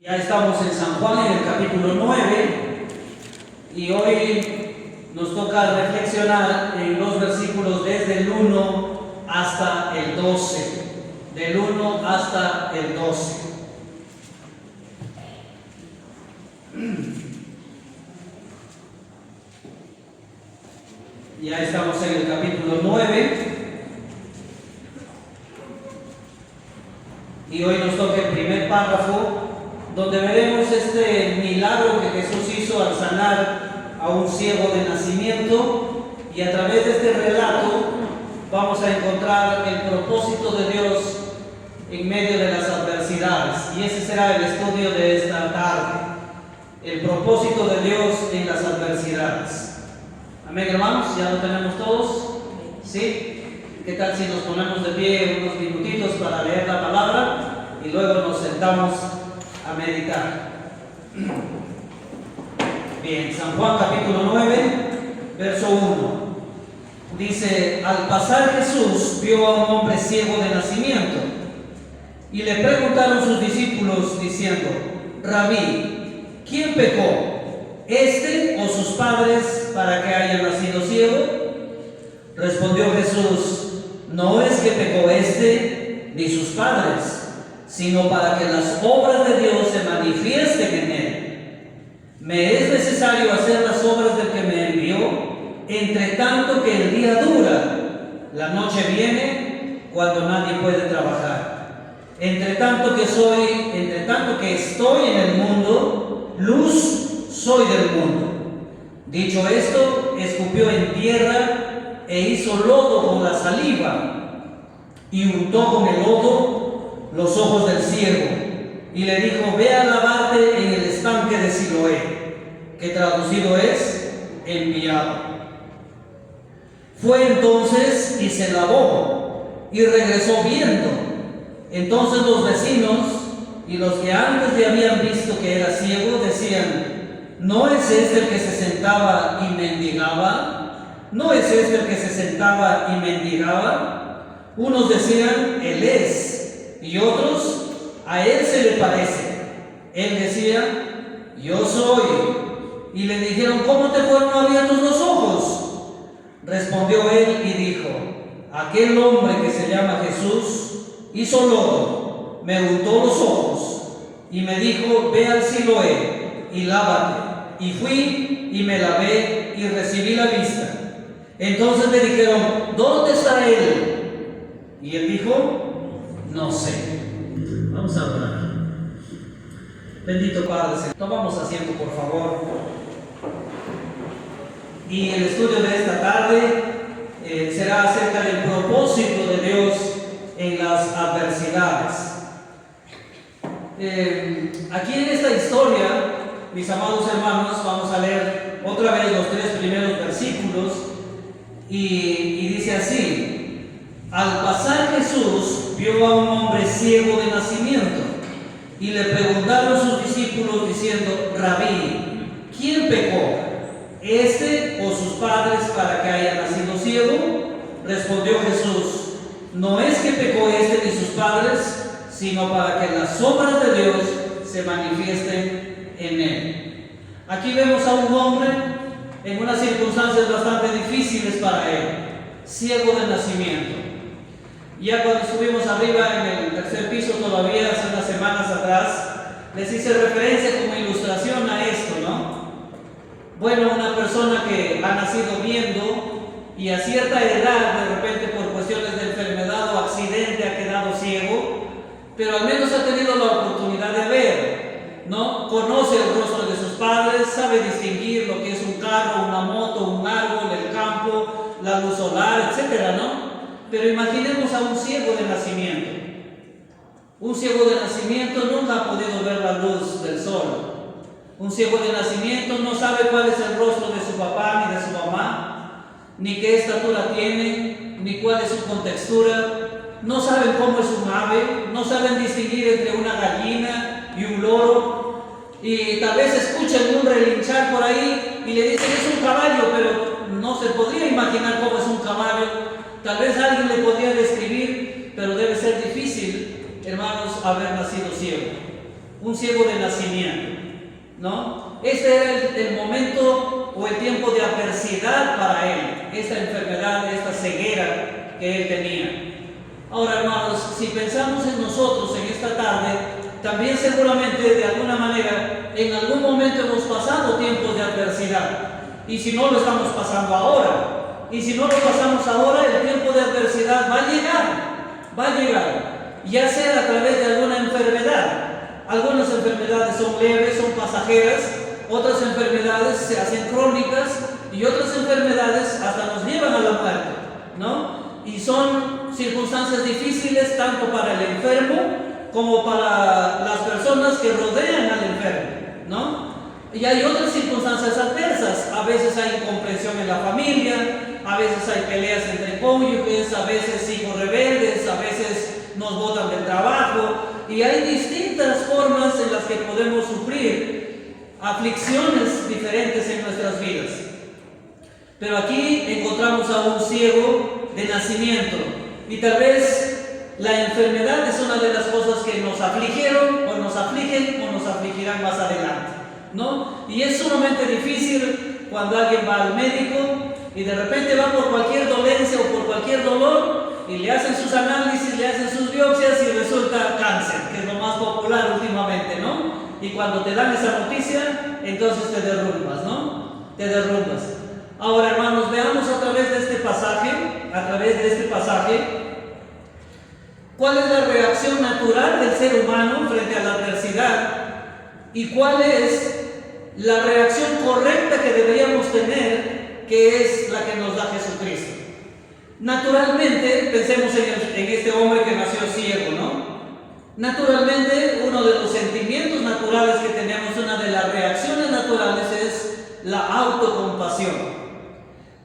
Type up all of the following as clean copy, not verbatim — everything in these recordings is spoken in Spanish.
Ya estamos en San Juan, en el capítulo 9, y hoy nos toca reflexionar en los versículos desde el 1 hasta el 12. Del 1 hasta el 12. Ya estamos en el capítulo 9. Y hoy nos toca el primer párrafo, donde veremos este milagro que Jesús hizo al sanar a un ciego de nacimiento, y a través de este relato vamos a encontrar el propósito de Dios en medio de las adversidades, y ese será el estudio de esta tarde, el propósito de Dios en las adversidades. Amén, hermanos, ¿ya lo tenemos todos? ¿Sí? ¿Qué tal si nos ponemos de pie unos minutitos para leer la palabra y luego nos sentamos a meditar? Bien, San Juan capítulo 9, verso 1. Dice: al pasar Jesús vio a un hombre ciego de nacimiento, y le preguntaron sus discípulos diciendo: Rabí, ¿quién pecó, este o sus padres, para que haya nacido ciego? Respondió Jesús: no es que pecó este ni sus padres, sino para que las obras de Dios se manifiesten en él. Me es necesario hacer las obras del que me envió, entre tanto que el día dura. La noche viene cuando nadie puede trabajar. Entre tanto que estoy en el mundo, luz soy del mundo. Dicho esto, escupió en tierra e hizo lodo con la saliva, y untó con el lodo los ojos del ciego, y le dijo: ve a lavarte en el estanque de Siloé, que traducido es enviado. Fue entonces y se lavó, y regresó viendo. Entonces los vecinos y los que antes le habían visto que era ciego decían: ¿no es este el que se sentaba y mendigaba? ¿No es este el que se sentaba y mendigaba? Unos decían: él es, y otros: a él se le parece. Él decía: yo soy. Y le dijeron: ¿cómo te fueron abiertos los ojos? Respondió él y dijo: aquel hombre que se llama Jesús hizo lodo, me untó los ojos y me dijo: ve al Siloé y lávate. Y fui y me lavé y recibí la vista. Entonces le dijeron: ¿dónde está él? Y él dijo: no sé. Vamos a orar. Bendito Padre, tomamos asiento, por favor. Y el estudio de esta tarde será acerca del propósito de Dios en las adversidades. Aquí en esta historia, mis amados hermanos, vamos a leer otra vez los 3 primeros versículos. Y dice así: al pasar Jesús vio a un hombre ciego de nacimiento, y le preguntaron sus discípulos diciendo: Rabí, ¿quién pecó, este o sus padres, para que haya nacido ciego? Respondió Jesús: no es que pecó este ni sus padres, sino para que las obras de Dios se manifiesten en él. Aquí vemos a un hombre en unas circunstancias bastante difíciles para él, ciego de nacimiento. Ya cuando estuvimos arriba en el tercer piso, todavía hace unas semanas atrás, les hice referencia como ilustración a esto, ¿no? Bueno, una persona que ha nacido viendo y a cierta edad, de repente por cuestiones de enfermedad o accidente, ha quedado ciego, pero al menos ha tenido la oportunidad de ver, ¿no? Conoce el rostro de sus padres, sabe distinguir lo que es un carro, una moto, un árbol, el campo, la luz solar, etcétera, ¿no? Pero imaginemos a un ciego de nacimiento. Un ciego de nacimiento nunca ha podido ver la luz del sol. Un ciego de nacimiento no sabe cuál es el rostro de su papá ni de su mamá, ni qué estatura tiene, ni cuál es su contextura. No saben cómo es un ave, no saben distinguir entre una gallina y un loro, y tal vez escuchan un relinchar por ahí y le dicen: es un caballo, pero no se podría imaginar cómo es un caballo. Tal vez alguien le podría describir, pero debe ser difícil, hermanos, haber nacido ciego. un ciego de nacimiento, ¿no? Este era el momento o el tiempo de adversidad para él, esta enfermedad, esta ceguera que él tenía. Ahora, hermanos, si pensamos en nosotros en esta tarde, también seguramente de alguna manera en algún momento hemos pasado tiempos de adversidad, y si no lo estamos pasando ahora, y si no lo pasamos ahora, el tiempo de adversidad va a llegar, ya sea a través de alguna enfermedad. Algunas enfermedades son leves, son pasajeras, otras enfermedades se hacen crónicas y otras enfermedades hasta nos llevan a la muerte, ¿no? Y son circunstancias difíciles tanto para el enfermo como para las personas que rodean al enfermo, ¿no? Y hay otras circunstancias adversas. A veces hay incomprensión en la familia, a veces hay peleas entre cónyuges, a veces hijos rebeldes, a veces nos botan del trabajo, y hay distintas formas en las que podemos sufrir aflicciones diferentes en nuestras vidas. Pero aquí encontramos a un ciego de nacimiento, y tal vez la enfermedad es una de las cosas que nos afligieron o nos afligen o nos afligirán más adelante, ¿no? Y es sumamente difícil cuando alguien va al médico y de repente va por cualquier dolencia o por cualquier dolor y le hacen sus análisis, le hacen sus biopsias y resulta cáncer, que es lo más popular últimamente, ¿no? Y cuando te dan esa noticia, entonces te derrumbas, ¿no? Te derrumbas. Ahora, hermanos, veamos a través de este pasaje, cuál es la reacción natural del ser humano frente a la adversidad y cuál es la reacción correcta que deberíamos tener, que es la que nos da Jesucristo. Naturalmente, pensemos en este hombre que nació ciego, ¿no? Naturalmente, uno de los sentimientos naturales que tenemos, una de las reacciones naturales es la autocompasión.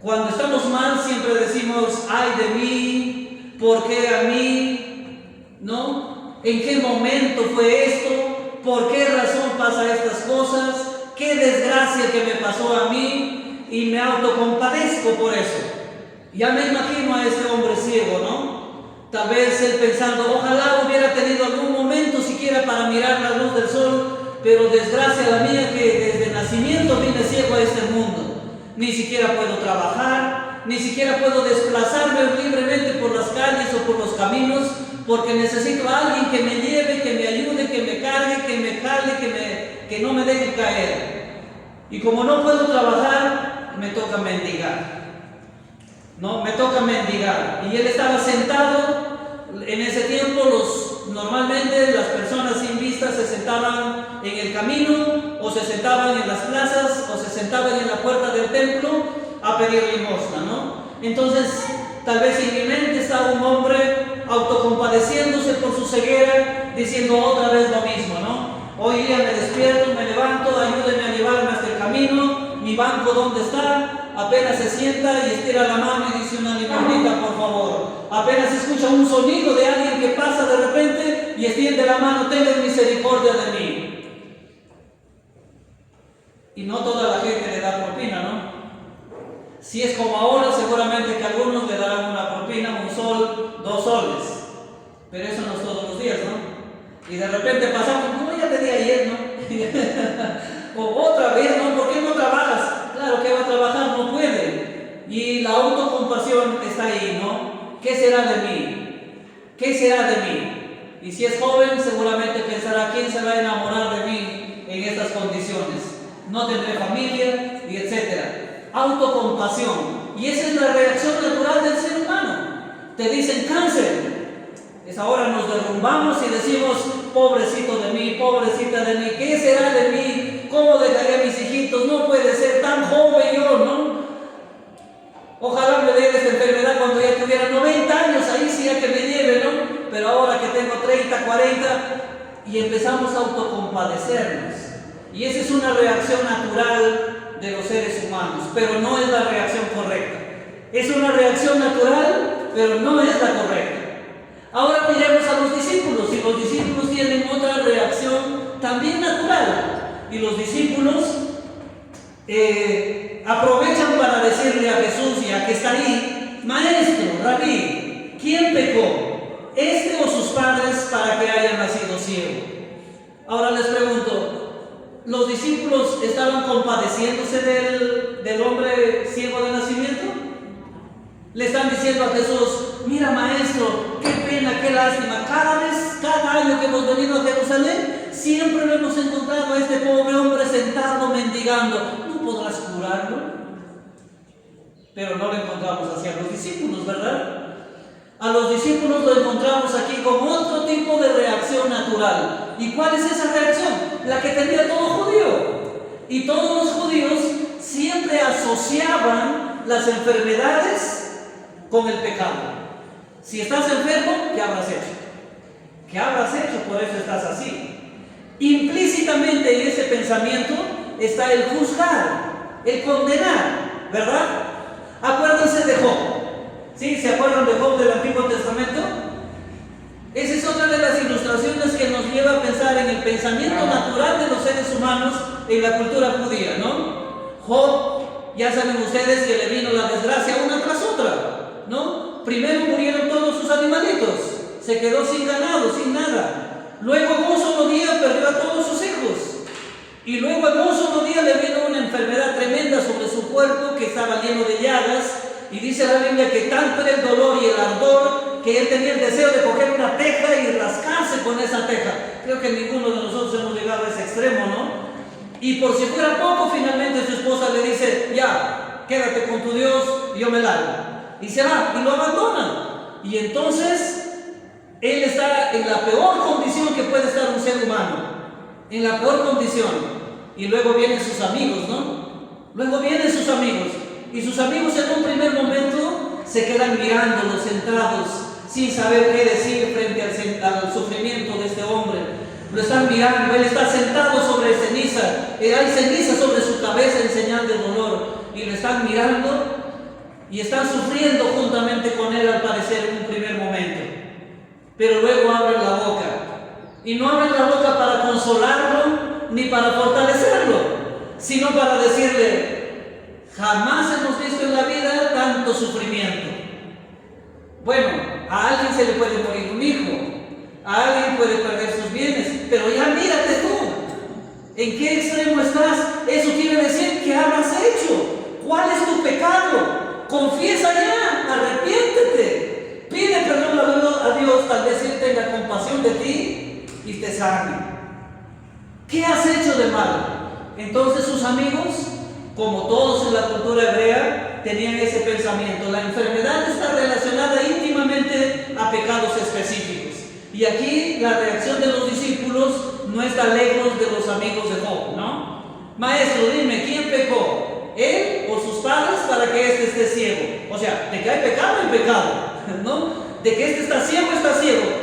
Cuando estamos mal siempre decimos, ay de mí, ¿por qué a mí? ¿No? ¿En qué momento fue esto? ¿Por qué razón pasa estas cosas? ¿Qué desgracia que me pasó a mí? Y me autocompadezco por eso. Ya me imagino a este hombre ciego, ¿no? Tal vez él pensando, ojalá hubiera tenido algún momento siquiera para mirar la luz del sol, pero desgracia la mía que desde nacimiento vine ciego a este mundo. Ni siquiera puedo trabajar, ni siquiera puedo desplazarme libremente por las calles o por los caminos, porque necesito a alguien que me lleve, que me ayude, que me cargue, que me jale, que no me deje caer. Y como no puedo trabajar, me toca mendigar. No, me toca mendigar. Y él estaba sentado. En ese tiempo normalmente las personas sin vista se sentaban en el camino, o se sentaban en las plazas, o se sentaban en la puerta del templo a pedir limosna, ¿no? Entonces, tal vez en mi mente estaba un hombre autocompadeciéndose por su ceguera, diciendo otra vez lo mismo, ¿no? Hoy día me despierto, me levanto, ayúdenme a llevarme hasta el camino, mi banco ¿dónde está? Apenas se sienta y estira la mano y dice una limosnita, por favor. Apenas escucha un sonido de alguien que pasa de repente y extiende la mano, tengan misericordia de mí. Y no toda la gente le da propina, ¿no? Si es como ahora, seguramente que algunos le darán una propina, un sol, 2 soles. Pero eso no es todos los días, ¿no? Y de repente pasamos, no, ya te di ayer, ¿no? O otra vez, ¿no? ¿Por qué no trabajas? Claro que va a trabajar, no puede. Y la autocompasión está ahí, ¿no? ¿Qué será de mí? ¿Qué será de mí? Y si es joven, seguramente pensará, ¿quién se va a enamorar de mí en estas condiciones? No tendré familia, y etcétera. Autocompasión. Y esa es la reacción natural del ser humano. Te dicen cáncer. Es ahora nos derrumbamos y decimos, pobrecito de mí, pobrecita de mí, ¿qué será de mí? ¿Cómo dejaré a mis hijitos? No puede ser tan joven yo, ¿no? Ojalá me dé esta enfermedad cuando ya tuviera 90 años, ahí sí ya que me lleve, ¿no? Pero ahora que tengo 30, 40, y empezamos a autocompadecernos. Y esa es una reacción natural de los seres humanos, pero no es la reacción correcta. Es una reacción natural, pero no es la correcta. Ahora miremos a los discípulos, y los discípulos tienen otra reacción también natural. Y los discípulos aprovechan para decirle a Jesús, ya que está ahí, Maestro, Rabí, ¿quién pecó? ¿Este o sus padres para que haya nacido ciego? Ahora les pregunto, ¿los discípulos estaban compadeciéndose del hombre ciego de nacimiento? Le están diciendo a Jesús: mira, maestro, qué pena, qué lástima, cada año que hemos venido a Jerusalén, siempre lo hemos encontrado a este pobre hombre sentado mendigando. ¿No podrás curarlo? Pero no lo encontramos así a los discípulos, ¿verdad? A los discípulos lo encontramos aquí con otro tipo de reacción natural. ¿Y cuál es esa reacción? La que tenía todo judío. Y todos los judíos siempre asociaban las enfermedades con el pecado. Si estás enfermo, ¿qué habrás hecho? ¿Qué habrás hecho? Por eso estás así. Implícitamente en ese pensamiento está el juzgar, el condenar, ¿verdad? Acuérdense de Job. ¿Sí? ¿Se acuerdan de Job del Antiguo Testamento? Esa es otra de las ilustraciones que nos lleva a pensar en el pensamiento natural de los seres humanos en la cultura judía, ¿no? Job, ya saben ustedes que le vino la desgracia una tras otra, ¿no? Primero murieron todos sus animalitos, se quedó sin ganado, sin nada. Luego en un solo día perdió a todos sus hijos. Y luego en un solo día le vino una enfermedad tremenda sobre su cuerpo que estaba lleno de llagas. Y dice la Biblia que tanto era el dolor y el ardor que él tenía el deseo de coger una teja y rascarse con esa teja. Creo que ninguno de nosotros hemos llegado a ese extremo, ¿no? Y por si fuera poco, finalmente su esposa le dice: ya, quédate con tu Dios y yo me largo. Y se va y lo abandona. Y entonces él está en la peor condición que puede estar un ser humano. En la peor condición. Y luego vienen sus amigos, ¿no? Luego vienen sus amigos. Y sus amigos en un primer momento se quedan mirándolo, centrados, sin saber qué decir frente al sufrimiento de este hombre. Lo están mirando, él está sentado sobre ceniza, hay ceniza sobre su cabeza en señal de dolor. Y lo están mirando y están sufriendo juntamente con él, al parecer, en un primer momento. Pero luego abren la boca. Y no abren la boca para consolarlo ni para fortalecerlo, sino para decirle: jamás hemos visto en la vida tanto sufrimiento. Bueno, a alguien se le puede morir un hijo, a alguien puede perder sus bienes, pero ya mírate tú, ¿en qué extremo estás? Eso quiere decir que habrás hecho. ¿Cuál es tu pecado? Confiesa ya, arrepiéntete, pide perdón a Dios, tal vez Él tenga compasión de ti y te sane. ¿Qué has hecho de malo? Entonces sus amigos, como todos en la cultura hebrea, tenían ese pensamiento. La enfermedad está relacionada íntimamente a pecados específicos. Y aquí la reacción de los discípulos no está lejos de los amigos de Job, ¿no? Maestro, dime, ¿quién pecó? ¿Él o sus padres para que éste esté ciego? O sea, de que hay pecado, ¿no? De que este está ciego.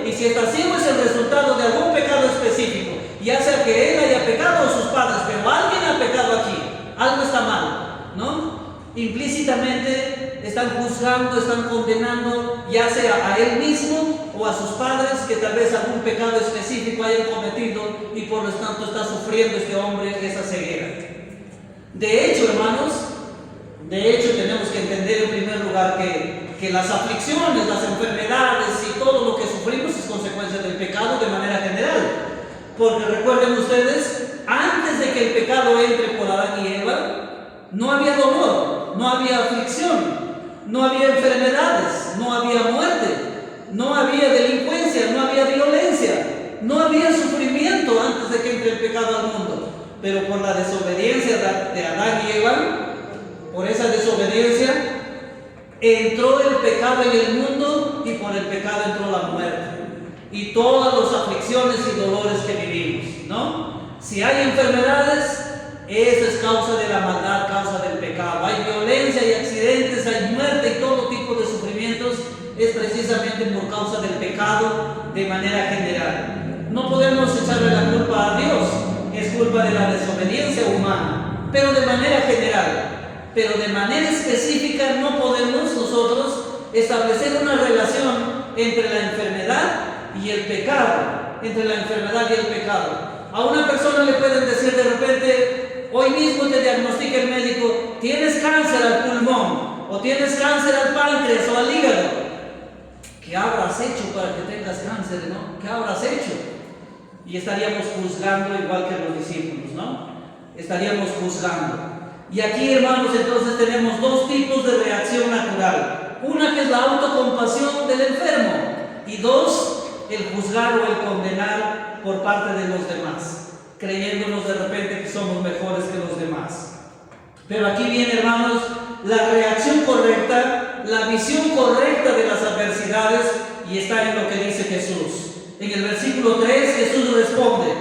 Y si está ciego es el resultado de algún pecado específico. Ya sea que él haya pecado o sus padres, pero alguien ha pecado aquí. Algo está mal, ¿no? Implícitamente están juzgando, están condenando, ya sea a él mismo o a sus padres, que tal vez algún pecado específico hayan cometido y por lo tanto está sufriendo este hombre esa ceguera. De hecho, hermanos, tenemos que entender en primer lugar que las aflicciones, las enfermedades y todo lo que sufrimos es consecuencia del pecado de manera general. Porque recuerden ustedes, antes de que el pecado entre por Adán y Eva, no había dolor, no había aflicción, no había enfermedades, no había muerte, no había delincuencia, no había violencia, no había sufrimiento antes de que entre el pecado al mundo. Pero por la desobediencia de Adán y Eva, por esa desobediencia, entró el pecado en el mundo y por el pecado entró la muerte. Y todas las aflicciones y dolores que vivimos, ¿no? Si hay enfermedades, eso es causa de la maldad, causa del pecado. Hay violencia y accidentes, hay muerte y todo tipo de sufrimientos, es precisamente por causa del pecado de manera general. No podemos echarle la culpa a Dios, es culpa de la desobediencia humana, pero de manera general. Pero de manera específica no podemos nosotros establecer una relación entre la enfermedad y el pecado, entre la enfermedad y el pecado. A una persona le pueden decir de repente, hoy mismo te diagnostica el médico, tienes cáncer al pulmón, o tienes cáncer al páncreas o al hígado. ¿Qué habrás hecho para que tengas cáncer, no? ¿Qué habrás hecho? y estaríamos juzgando igual que los discípulos, ¿no? Estaríamos juzgando. Y aquí, hermanos, entonces tenemos dos tipos de reacción natural. Una que es la autocompasión del enfermo, y dos, el juzgar o el condenar por parte de los demás, creyéndonos de repente que somos mejores que los demás. Pero aquí viene, hermanos, la reacción correcta, la visión correcta de las adversidades, y está en lo que dice Jesús. En el versículo 3, Jesús responde: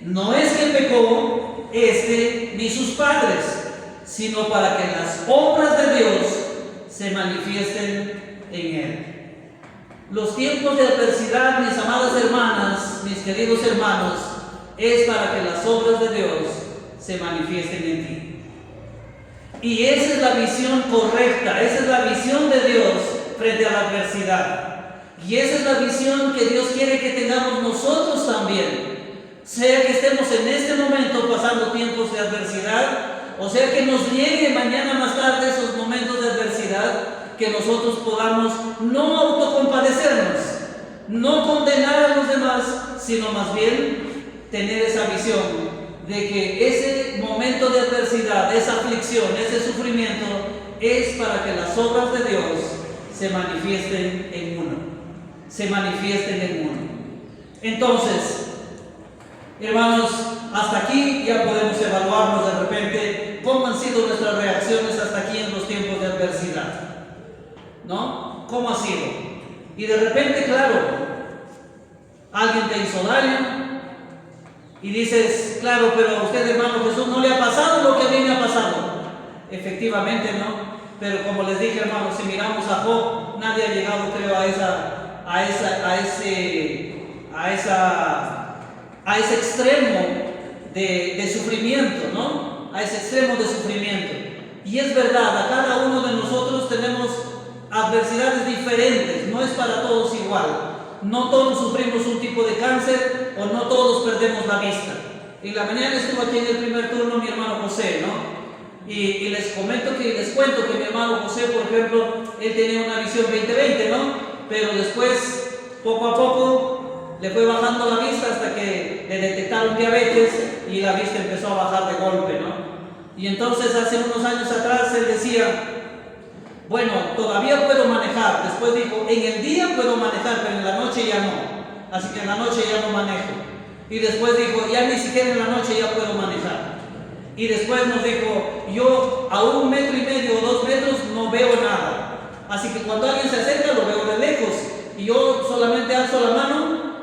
no es que pecó este ni sus padres, sino para que las obras de Dios se manifiesten en él. Los tiempos de adversidad, mis amadas hermanas, mis queridos hermanos, es para que las obras de Dios se manifiesten en ti. Y esa es la visión correcta, esa es la visión de Dios frente a la adversidad. Y esa es la visión que Dios quiere que tengamos nosotros también. Sea que estemos en este momento pasando tiempos de adversidad, o sea que nos llegue mañana más tarde esos momentos de adversidad, que nosotros podamos no autocompadecernos, no condenar a los demás, sino más bien tener esa visión de que ese momento de adversidad, esa aflicción, ese sufrimiento, es para que las obras de Dios se manifiesten en uno. Se manifiesten en uno. Entonces, hermanos, hasta aquí ya podemos evaluarnos de repente cómo han sido nuestras reacciones hasta aquí en los tiempos de adversidad, ¿no? ¿Cómo ha sido? Y de repente, claro, alguien te hizo daño y dices, claro, pero a usted, hermano Jesús, no le ha pasado lo que a mí me ha pasado. Efectivamente, ¿no? Pero como les dije, hermanos, si miramos a Job, nadie ha llegado, creo, a ese extremo de sufrimiento, ¿no? A ese extremo de sufrimiento. Y es verdad, a cada uno de nosotros tenemos adversidades diferentes, no es para todos igual. No todos sufrimos un tipo de cáncer, o no todos perdemos la vista. En la mañana estuvo aquí en el primer turno mi hermano José, ¿no? Y les cuento que mi hermano José, por ejemplo, él tenía una visión 20/20, ¿no? Pero después, poco a poco, le fue bajando la vista hasta que le detectaron diabetes y la vista empezó a bajar de golpe, ¿no? Y entonces hace unos años atrás él decía, bueno, todavía puedo manejar. Después dijo, en el día puedo manejar, pero en la noche ya no. Así que en la noche ya no manejo. Y después dijo, ya ni siquiera en la noche ya puedo manejar. Y después nos dijo, yo a 1,5 metros o 2 metros no veo nada. Así que cuando alguien se acerca lo veo de lejos. Y yo solamente alzo la mano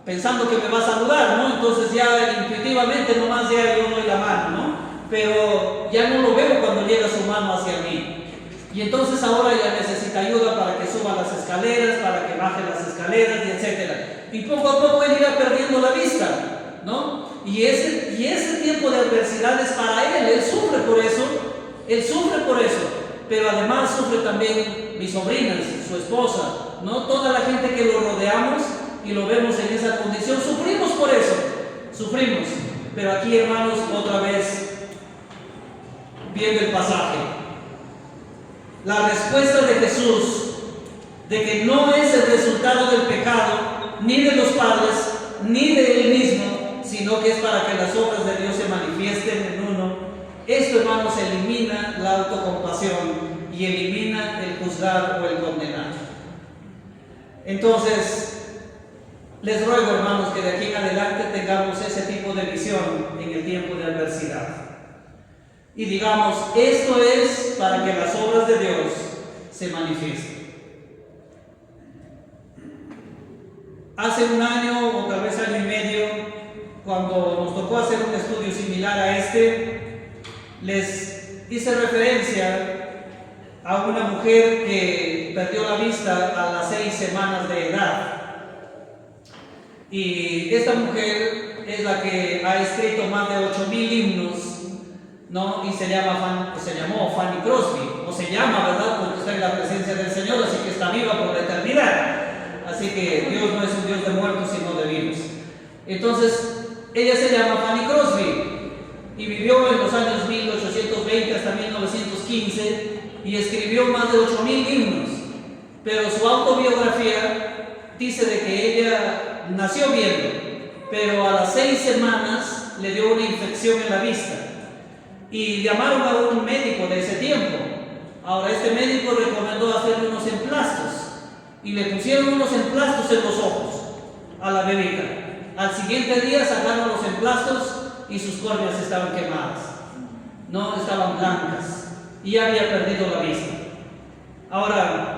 pensando que me va a saludar, ¿no? Entonces ya intuitivamente nomás ya yo doy la mano, ¿no? Pero ya no lo veo cuando llega su mano hacia mí. Y entonces ahora ya necesita ayuda para que suba las escaleras, para que baje las escaleras, y etc. Y poco a poco él irá perdiendo la vista, ¿no? Y ese tiempo de adversidades para él sufre por eso, pero además sufre también mis sobrinas, su esposa, ¿no? Toda la gente que lo rodeamos y lo vemos en esa condición, sufrimos por eso, pero aquí, hermanos, otra vez viene el pasaje. La respuesta de Jesús de que no es el resultado del pecado, ni de los padres, ni de él mismo, sino que es para que las obras de Dios se manifiesten en uno. Esto, hermanos, elimina la autocompasión y elimina el juzgar o el condenar. Entonces, les ruego, hermanos, que de aquí en adelante tengamos ese tipo de visión en el tiempo de adversidad. Y digamos, esto es para que las obras de Dios se manifiesten. Hace un año o tal vez año y medio, cuando nos tocó hacer un estudio similar a este, les hice referencia a una mujer que perdió la vista a las 6 semanas de edad. Y esta mujer es la que ha escrito más de 8,000 himnos, ¿no? Y se llamó Fanny Crosby, o se llama, ¿verdad? Porque está en la presencia del Señor, así que está viva por la eternidad. Así que Dios no es un Dios de muertos, sino de vivos. Entonces, ella se llama Fanny Crosby y vivió en los años 1820 hasta 1915 y escribió más de 8,000 himnos. Pero su autobiografía dice de que ella nació viendo, pero a las 6 semanas le dio una infección en la vista y llamaron a un médico de ese tiempo. Ahora este médico recomendó hacerle unos emplastos y le pusieron unos emplastos en los ojos a la bebita. Al siguiente día sacaron los emplastos y sus córneas estaban quemadas, no estaban blancas y ya había perdido la vista. Ahora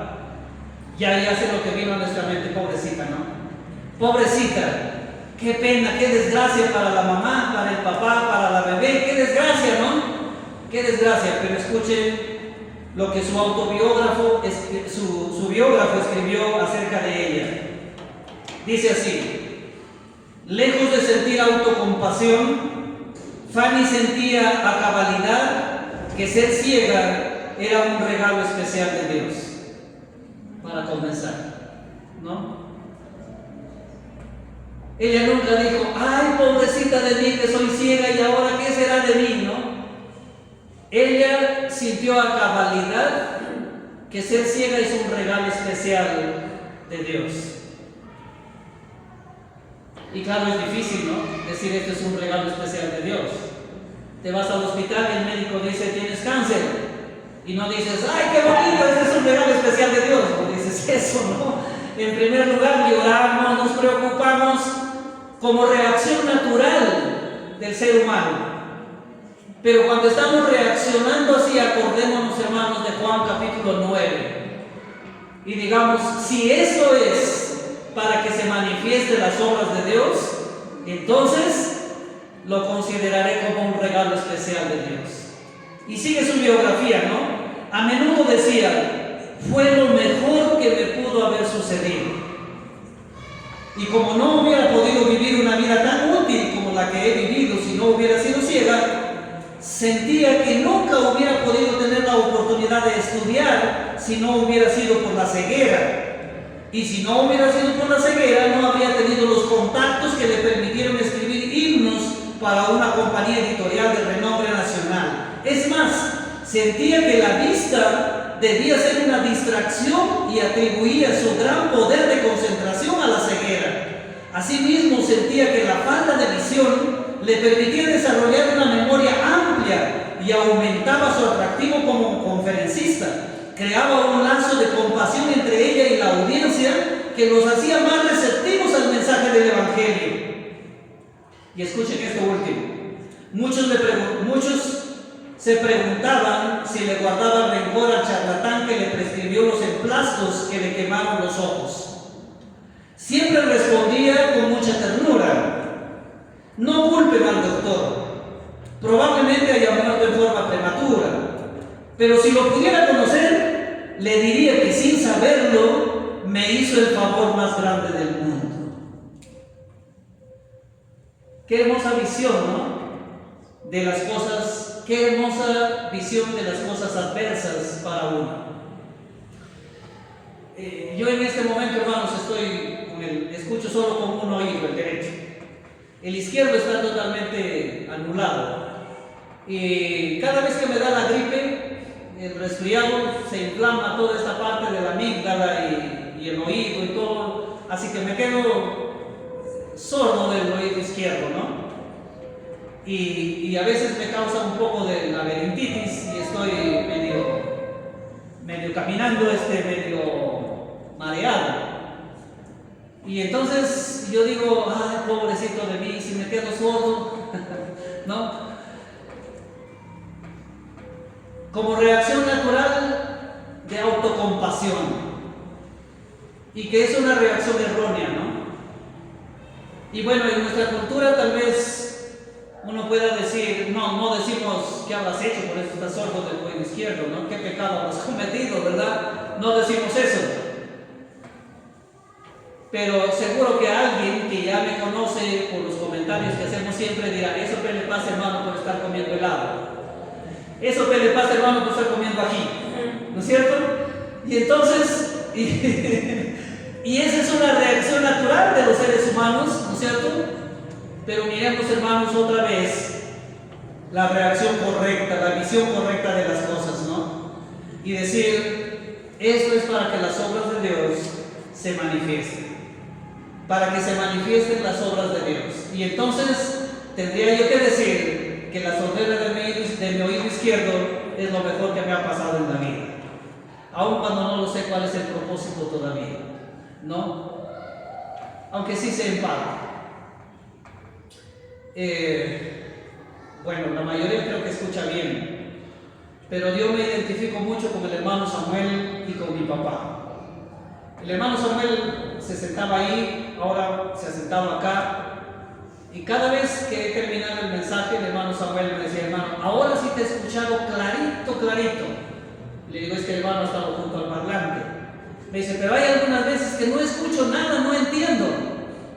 ya sé lo que vino a nuestra mente, pobrecita, ¿no? Pobrecita, qué pena, qué desgracia para la mamá, para el papá, para la bebé, qué desgracia, ¿no? Qué desgracia. Pero escuchen lo que su autobiógrafo, su biógrafo escribió acerca de ella. Dice así: lejos de sentir autocompasión, Fanny sentía a cabalidad que ser ciega era un regalo especial de Dios. Para comenzar, ¿no? Ella nunca dijo: ay, pobrecita de mí que soy ciega y ahora qué será de mí, ¿no? Ella sintió a cabalidad que ser ciega es un regalo especial de Dios. Y claro, es difícil, ¿no? Decir esto es un regalo especial de Dios. Te vas al hospital y el médico dice: tienes cáncer. Y no dices: ay, qué bonito, este es un regalo especial de Dios. No dices eso, ¿no? En primer lugar, lloramos, nos preocupamos como reacción natural del ser humano. Pero cuando estamos reaccionando así, acordémonos, hermanos, de Juan capítulo 9. Y digamos, si eso es para que se manifiesten las obras de Dios, entonces lo consideraré como un regalo especial de Dios. Y sigue su biografía, ¿no? A menudo decía: fue lo mejor que me pudo haber sucedido. Y como no hubiera podido vivir una vida tan útil como la que he vivido si no hubiera sido ciega, sentía que nunca hubiera podido tener la oportunidad de estudiar si no hubiera sido por la ceguera. Y si no hubiera sido por la ceguera, no habría tenido los contactos que le permitieron escribir himnos para una compañía editorial de renombre nacional. Es más, sentía que la vista debía ser una distracción y atribuía su gran poder de concentración a la ceguera. Asimismo, sentía que la falta de visión le permitía desarrollar una memoria amplia y aumentaba su atractivo como conferencista. Creaba un lazo de compasión entre ella y la audiencia que los hacía más receptivos al mensaje del Evangelio. Y escuchen esto último. Muchos se preguntaban si le guardaba rencor al charlatán que le prescribió los emplastos que le quemaron los ojos. Siempre respondía con mucha ternura: no culpen al doctor, probablemente haya muerto en forma prematura, pero si lo pudiera conocer, le diría que sin saberlo me hizo el favor más grande del mundo. Qué hermosa visión, ¿no? De las cosas, qué hermosa visión de las cosas adversas para uno. Yo en este momento, hermanos, escucho solo con un oído, el derecho. El izquierdo está totalmente anulado. Y cada vez que me da la gripe, el resfriado, se inflama toda esta parte de la amígdala y el oído y todo. Así que me quedo sordo del oído izquierdo, ¿no? Y a veces me causa un poco de laberintitis y estoy medio caminando, medio mareado. Y entonces yo digo: ay, pobrecito de mí, si me quedo sordo, ¿no? Como reacción natural de autocompasión, y que es una reacción errónea, ¿no? Y bueno, en nuestra cultura tal vez uno pueda decir: no decimos ¿qué habrás hecho? Por eso estás sordo del oído izquierdo, ¿no? ¿Qué pecado habrás cometido, verdad? No decimos eso. Pero seguro que alguien que ya me conoce por los comentarios que hacemos siempre dirá: eso que le pasa, hermano, por estar comiendo helado. Eso que le pasa, hermano, por estar comiendo ají. ¿No es cierto? Y entonces, y esa es una reacción natural de los seres humanos, ¿no es cierto? Pero miremos, hermanos, otra vez la reacción correcta, la visión correcta de las cosas, ¿no? Y decir: esto es para que las obras de Dios se manifiesten. para que se manifiesten las obras de Dios. Y entonces tendría yo que decir que la sordera de mi oído izquierdo es lo mejor que me ha pasado en la vida, aun cuando no lo sé cuál es el propósito todavía, ¿no? Aunque sí sé en parte. Bueno, la mayoría creo que escucha bien, pero yo me identifico mucho con el hermano Samuel y con mi papá. El hermano Samuel se sentaba ahí, ahora se ha sentado acá, y cada vez que he terminado el mensaje, el hermano Samuel me decía: hermano, ahora sí te he escuchado clarito, clarito. Le digo: es que el hermano ha estado junto al parlante. Me dice: pero hay algunas veces que no escucho nada, no entiendo.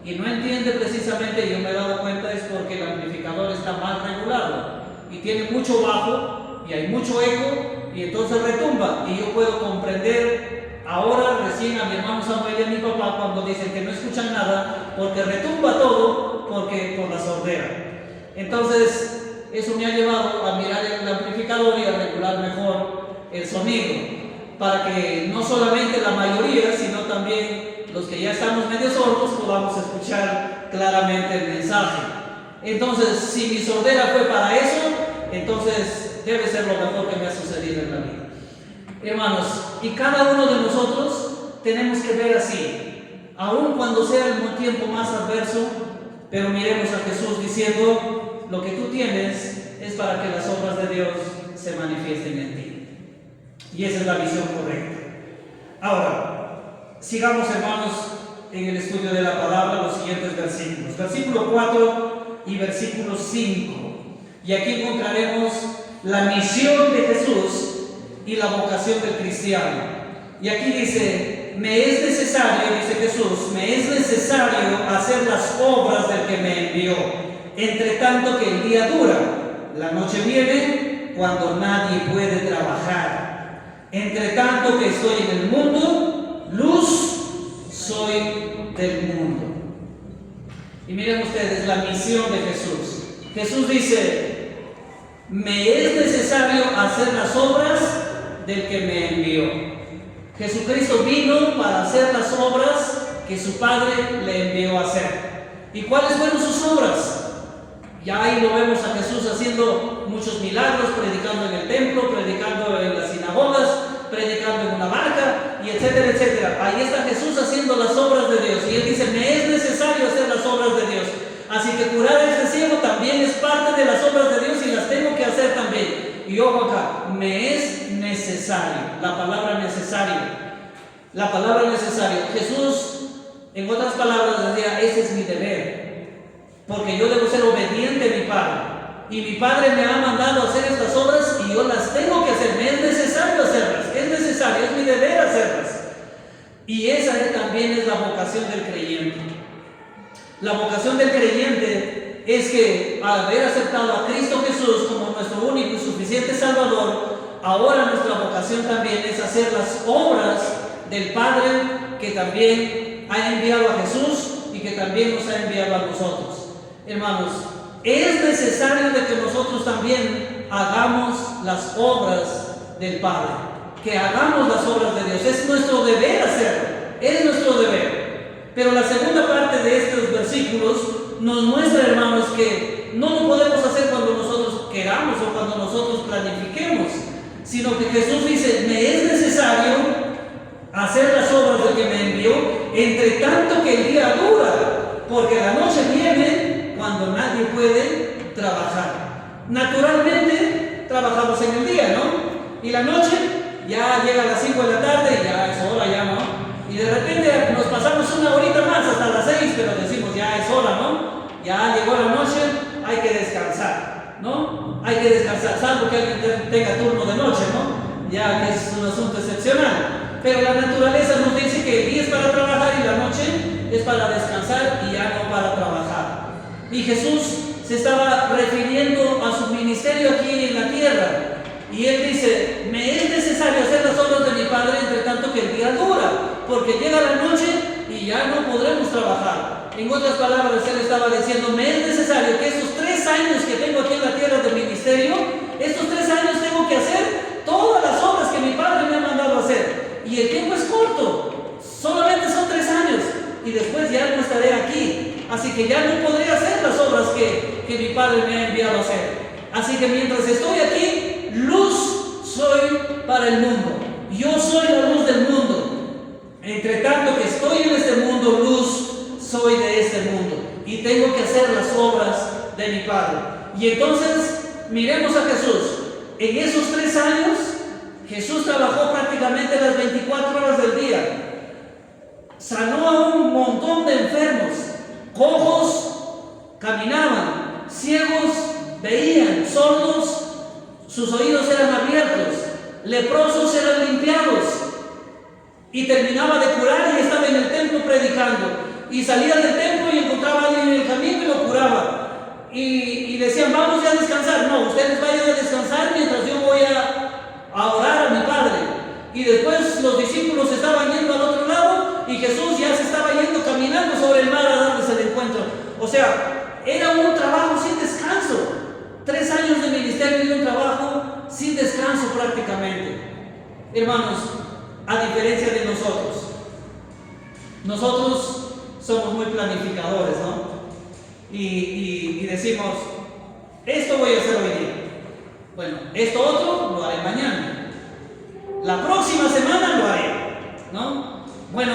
Y no entiende precisamente, yo me he dado cuenta, es porque el amplificador está mal regulado y tiene mucho bajo y hay mucho eco y entonces retumba. Y yo puedo comprender ahora recién a mi hermano Samuel y a mi papá cuando dicen que no escuchan nada porque retumba todo, porque por la sordera. Entonces eso me ha llevado a mirar el amplificador y a regular mejor el sonido, para que no solamente la mayoría, sino también los que ya estamos medio sordos podamos escuchar claramente el mensaje. Entonces, si mi sordera fue para eso, entonces debe ser lo mejor que me ha sucedido en la vida. Hermanos, y cada uno de nosotros tenemos que ver así, aun cuando sea el tiempo más adverso, pero miremos a Jesús diciendo: lo que tú tienes es para que las obras de Dios se manifiesten en ti. Y esa es la visión correcta. Ahora, sigamos, hermanos, en el estudio de la palabra, los siguientes versículos. Versículo 4 y versículo 5. Y aquí encontraremos la misión de Jesús y la vocación del cristiano. Y aquí dice: me es necesario, dice Jesús, me es necesario hacer las obras del que me envió, entre tanto que el día dura. La noche viene cuando nadie puede trabajar. Entre tanto que estoy en el mundo, luz soy del mundo. Y miren ustedes la misión de Jesús. Jesús dice: me es necesario hacer las obras del que me envió. Jesucristo vino para hacer las obras que su Padre le envió a hacer. ¿Y cuáles fueron sus obras? Ya ahí lo vemos a Jesús haciendo muchos milagros, predicando en el templo, predicando en las sinagogas, predicando en una barca, y etcétera, etcétera. Ahí está Jesús haciendo las obras de Dios. Y Él dice: me es necesario hacer las obras de Dios. Así que curar a este ciego también es parte de las obras de Dios y las tengo que hacer también. Y ojo acá, me es necesario. La palabra necesario. La palabra necesario. Jesús, en otras palabras, decía: ese es mi deber. Porque yo debo ser obediente a mi Padre. Y mi Padre me ha mandado a hacer estas obras y yo las tengo que hacer. Me es necesario hacerlas. Es necesario, es mi deber hacerlas. Y esa también es la vocación del creyente. La vocación del creyente es que al haber aceptado a Cristo Jesús como nuestro único y suficiente Salvador, ahora nuestra vocación también es hacer las obras del Padre que también ha enviado a Jesús y que también nos ha enviado a nosotros. Hermanos, es necesario de que nosotros también hagamos las obras del Padre, que hagamos las obras de Dios. Es nuestro deber hacerlo, es nuestro deber. Pero la segunda parte de estos versículos nos muestra, hermanos, que no lo podemos hacer cuando nosotros queramos o cuando nosotros planifiquemos, sino que Jesús dice: me es necesario hacer las obras del que me envió, entre tanto que el día dura, porque la noche viene cuando nadie puede trabajar. Naturalmente trabajamos en el día, ¿no? Y la noche ya llega a las 5 de la tarde, ya es hora, ya, ¿no? Y de repente nos pasamos una horita más hasta las 6, pero decimos: ya es hora, ¿no? Ya llegó la noche, hay que descansar, ¿no? Hay que descansar, salvo que alguien tenga turno de noche, ¿no? Ya que es un asunto excepcional. Pero la naturaleza nos dice que el día es para trabajar y la noche es para descansar y ya no para trabajar. Y Jesús se estaba refiriendo a su ministerio aquí en la tierra. Y Él dice: me es necesario hacer las obras de mi Padre, entre tanto que el día dura, porque llega la noche y ya no podremos trabajar. En otras palabras, Él estaba diciendo: me es necesario que estos 3 años que tengo aquí en la tierra de ministerio, estos 3 años tengo que hacer todas las obras que mi Padre me ha mandado a hacer. Y el tiempo es corto, solamente son 3 años, y después ya no estaré que ya no podré hacer las obras que mi Padre me ha enviado a hacer. Así que mientras estoy aquí, luz soy para el mundo. Yo soy la luz del mundo. Entre tanto que estoy en este mundo, luz soy de este mundo. Y tengo que hacer las obras de mi Padre. Y entonces, miremos a Jesús. En esos 3 años, Jesús trabajó prácticamente las 24 horas del día. Sanó a un montón de enfermos. Cojos caminaban, ciegos veían, sordos sus oídos eran abiertos, leprosos eran limpiados, y terminaba de curar y estaba en el templo predicando, y salía del templo y encontraba a alguien en el camino y lo curaba, y decían: vamos ya a descansar. No, ustedes vayan a descansar mientras yo voy a orar a mi Padre. Y después los discípulos estaban yendo al otro lado y Jesús ya se estaba yendo caminando sobre el mar a darles el encuentro. O sea, era un trabajo sin descanso. 3 años de ministerio y un trabajo sin descanso prácticamente. Hermanos, a diferencia de nosotros somos muy planificadores, ¿no? Y decimos: esto voy a hacer hoy día. Bueno, esto otro lo haré mañana. La próxima semana lo haré, ¿no? Bueno,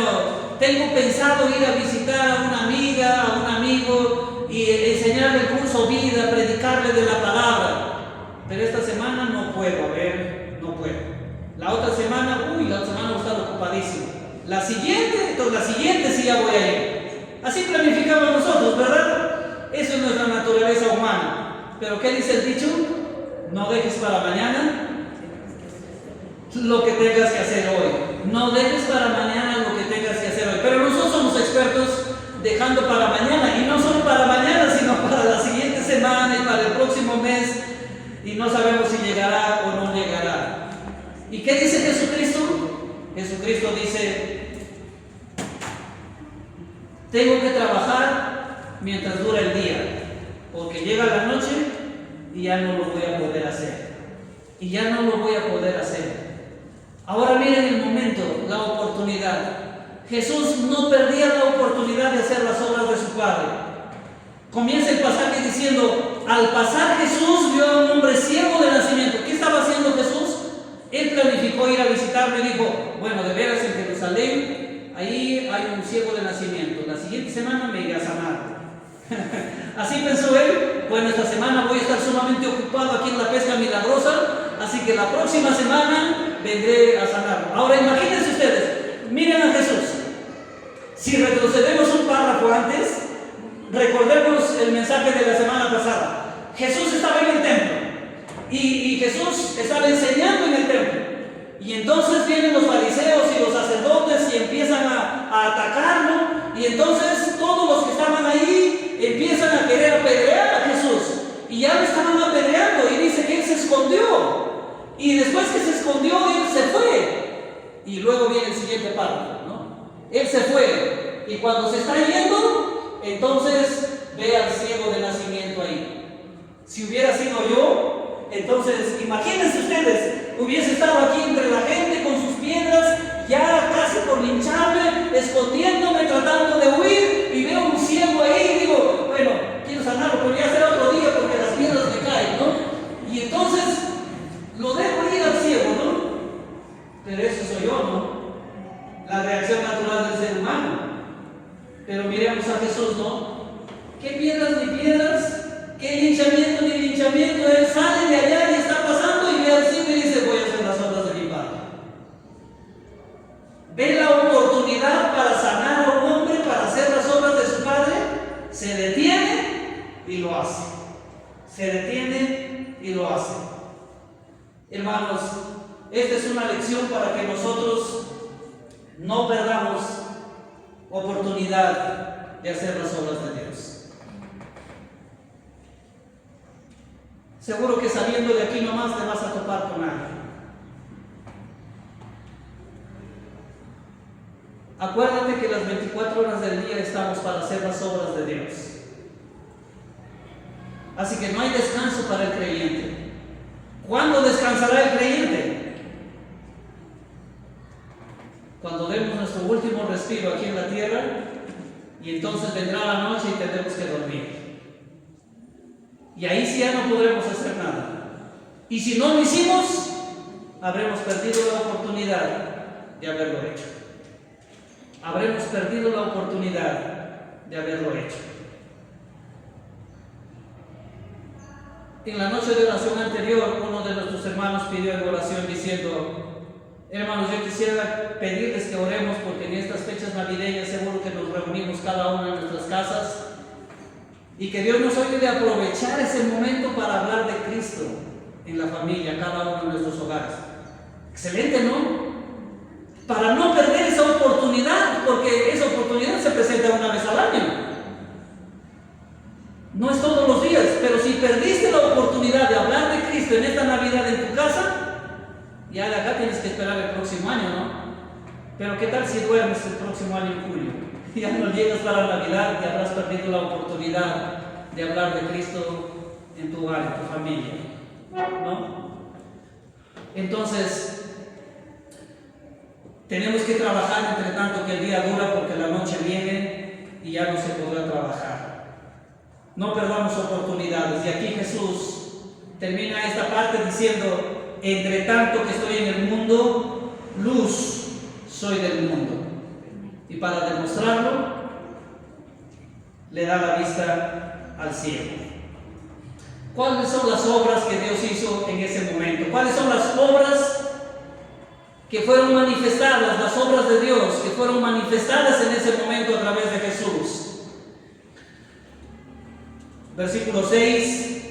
tengo pensado ir a visitar a una amiga, a un amigo y enseñarle el curso vida, predicarle de la palabra. Pero esta semana no puedo, no puedo. La otra semana, la otra semana voy a estar ocupadísimo. La siguiente sí ya voy a ir. Así planificamos nosotros, ¿verdad? Eso es nuestra naturaleza humana. Pero ¿qué dice el dicho? No dejes para mañana lo que tengas que hacer hoy. No dejes para mañana lo que tengas que hacer hoy. Pero nosotros somos expertos dejando para mañana, y no solo para mañana, sino para la siguiente semana y para el próximo mes, y no sabemos si llegará o no llegará. ¿Y qué dice Jesucristo? Jesucristo dice: tengo que trabajar mientras dura el día, porque llega la noche y ya no lo voy a poder hacer. Y ya no lo voy a poder hacer. Ahora miren el momento, la oportunidad. Jesús no perdía la oportunidad de hacer las obras de su Padre. Comienza el pasaje diciendo: al pasar Jesús vio a un hombre ciego de nacimiento. ¿Qué estaba haciendo Jesús? Él planificó ir a visitarlo y dijo: bueno, de veras en Jerusalén, ahí hay un ciego de nacimiento. La siguiente semana me iré a sanar. Así pensó él: bueno, esta semana voy a estar sumamente ocupado aquí en la pesca milagrosa, así que la próxima semana vendré a sanar. Ahora imagínense ustedes, miren a Jesús. Si retrocedemos un párrafo antes, recordemos el mensaje de la semana pasada. Jesús estaba en el templo y Jesús estaba enseñando en el templo. Y entonces vienen los fariseos y los sacerdotes y empiezan a atacarlo. Y entonces todos los que estaban ahí empiezan a querer apedrear a Jesús. Y ya lo estaban apedreando, y dice que él se escondió. Y después que se escondió, él se fue. Y luego viene el siguiente párrafo, ¿no? Él se fue. Y cuando se está yendo, entonces ve al ciego de nacimiento ahí. Si hubiera sido yo, entonces imagínense ustedes, hubiese estado aquí entre la gente con sus piedras, ya casi por lincharme, escondiéndome, tratando de huir, y veo un ciego ahí y digo: bueno, quiero sanarlo, pero ya será otro día porque las piedras me caen, ¿no? Y entonces lo dejo ir al ciego, ¿no? Pero eso soy yo, ¿no? La reacción natural del ser humano. Pero miremos a Jesús, ¿no? ¿Qué piedras ni piedras? ¿Qué linchamiento ni linchamiento? Él sale de allá y está pasando y ve al ciego y dice: voy a hacer las obras de mi Padre. Ve la oportunidad para sanar a un hombre, para hacer las obras de su Padre, se detiene y lo hace. Se detiene y lo hace. Hermanos, esta es una lección para que nosotros no perdamos oportunidad de hacer las obras de Dios. Seguro que saliendo de aquí nomás te vas a topar con alguien. Acuérdate que las 24 horas del día estamos para hacer las obras de Dios. Así que no hay descanso para el creyente. ¿Cuándo descansará el creyente? Cuando demos nuestro último respiro aquí en la tierra Y entonces vendrá la noche y tendremos que dormir. Y ahí sí ya no podremos hacer nada. Y si no lo hicimos, habremos perdido la oportunidad de haberlo hecho. Habremos perdido la oportunidad de haberlo hecho. En la noche de oración anterior, uno de nuestros hermanos pidió en oración diciendo: hermanos, yo quisiera pedirles que oremos porque en estas fechas navideñas seguro que nos reunimos cada uno en nuestras casas y que Dios nos ayude a aprovechar ese momento para hablar de Cristo en la familia, cada uno en nuestros hogares. Excelente, ¿no? Para no perder esa oportunidad, porque esa oportunidad se presenta una vez al año. No es todos los días, pero si perdiste la oportunidad de hablar de Cristo en esta Navidad en tu casa, ya de acá tienes que esperar el próximo año, ¿no? Pero ¿qué tal si duermes el próximo año en julio? Ya no llegas para Navidad y habrás perdido la oportunidad de hablar de Cristo en tu hogar, en tu familia, ¿no? Entonces, tenemos que trabajar entre tanto que el día dura, porque la noche viene y ya no se podrá trabajar. No perdamos oportunidades. Y aquí Jesús termina esta parte diciendo: entre tanto que estoy en el mundo, luz soy del mundo. Y para demostrarlo, le da la vista al ciego. ¿Cuáles son las obras que Dios hizo en ese momento? ¿Cuáles son las obras que fueron manifestadas, las obras de Dios que fueron manifestadas en ese momento a través de Jesús? Versículo 6: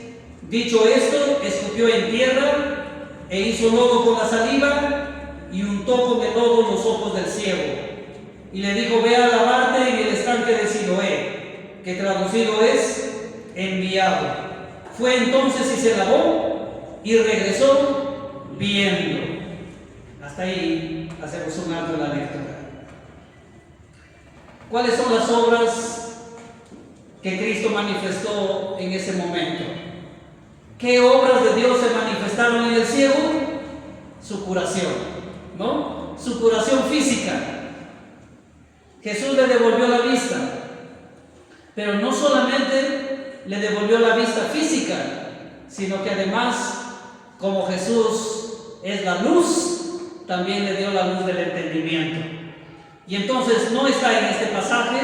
dicho esto, escupió en tierra e hizo lodo con la saliva y untó con el lodo los ojos del ciego. Y le dijo: ve a lavarte en el estanque de Siloé, que traducido es enviado. Fue entonces y se lavó y regresó viendo. Hasta ahí hacemos un alto en la lectura. ¿Cuáles son las obras que Cristo manifestó en ese momento? ¿Qué obras de Dios se manifestaron en el ciego? Su curación, ¿no? Su curación física. Jesús le devolvió la vista, pero no solamente le devolvió la vista física, sino que además, como Jesús es la luz, también le dio la luz del entendimiento. Y entonces no está en este pasaje,